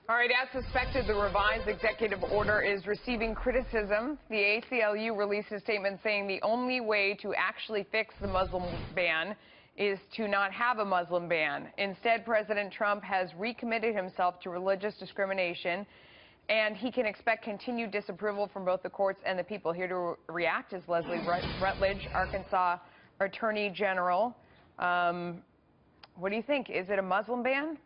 All right, as suspected, the revised executive order is receiving criticism. The ACLU released a statement saying the only way to actually fix the Muslim ban is to not have a Muslim ban. Instead, President Trump has recommitted himself to religious discrimination, and he can expect continued disapproval from both the courts and the people. Here to react is Leslie Rutledge, Arkansas Attorney General. What do you think? Is it a Muslim ban?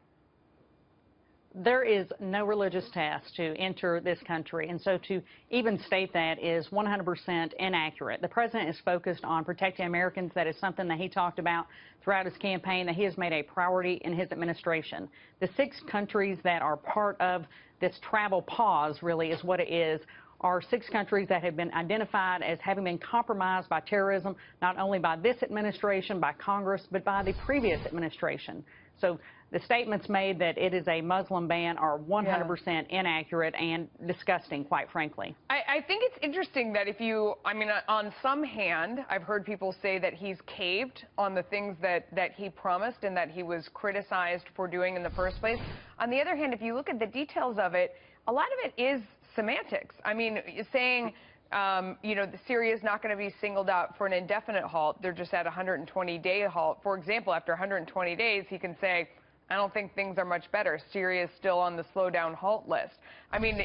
There is no religious test to enter this country, and so to even state that is 100% inaccurate. The president is focused on protecting Americans. That is something that he talked about throughout his campaign, that he has made a priority in his administration. The 6 countries that are part of this travel pause, really is what it is, are 6 countries that have been identified as having been compromised by terrorism, not only by this administration, by Congress, but by the previous administration. So the statements made that it is a Muslim ban are 100% inaccurate and disgusting, quite frankly. I think it's interesting that on some hand, I've heard people say that he's caved on the things that he promised and that he was criticized for doing in the first place. On the other hand, if you look at the details of it, a lot of it is semantics. I mean, saying, Syria is not going to be singled out for an indefinite halt. They're just at a 120-day halt. For example, after 120 days, he can say, I don't think things are much better. Syria is still on the slow-down halt list. I mean,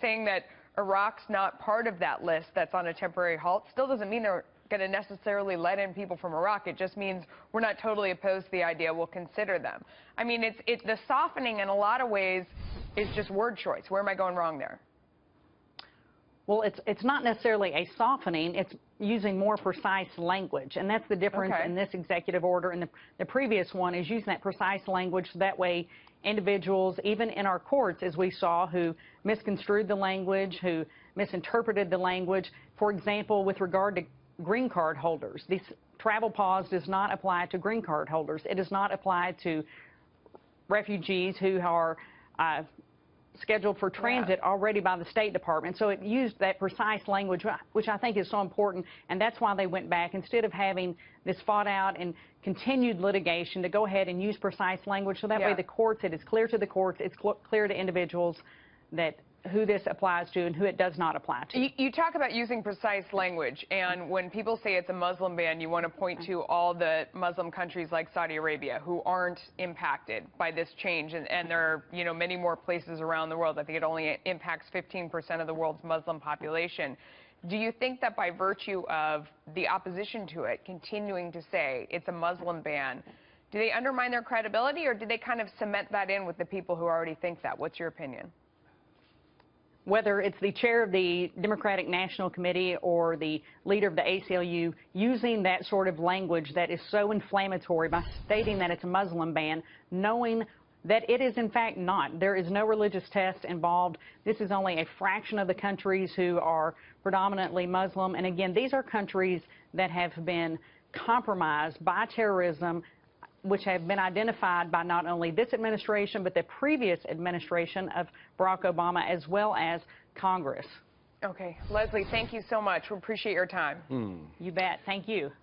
saying that Iraq's not part of that list that's on a temporary halt still doesn't mean they're going to necessarily let in people from Iraq. It just means we're not totally opposed to the idea. We'll consider them. I mean, it's the softening in a lot of ways is just word choice. Where am I going wrong there? Well, it's not necessarily a softening. It's using more precise language, and that's the difference in this executive order. And the previous one is using that precise language. So that way, individuals, even in our courts, as we saw, who misconstrued the language, who misinterpreted the language. For example, with regard to green card holders, this travel pause does not apply to green card holders. It does not apply to refugees who are scheduled for transit already by the State Department. So it used that precise language, which I think is so important, and that's why they went back. Instead of having this fought out and continued litigation, to go ahead and use precise language, so that way the courts, it is clear to the courts, it's clear to individuals that who this applies to and who it does not apply to. You talk about using precise language, and when people say it's a Muslim ban, you want to point to all the Muslim countries like Saudi Arabia who aren't impacted by this change, and there are many more places around the world. I think it only impacts 15% of the world's Muslim population. Do you think that by virtue of the opposition to it continuing to say it's a Muslim ban, do they undermine their credibility, or do they kind of cement that in with the people who already think that? What's your opinion? Whether it's the chair of the Democratic National Committee or the leader of the ACLU using that sort of language that is so inflammatory by stating that it's a Muslim ban, knowing that it is in fact not. There is no religious test involved. This is only a fraction of the countries who are predominantly Muslim. And again, these are countries that have been compromised by terrorism, which have been identified by not only this administration, but the previous administration of Barack Obama, as well as Congress. Okay. Leslie, thank you so much. We appreciate your time. You bet. Thank you.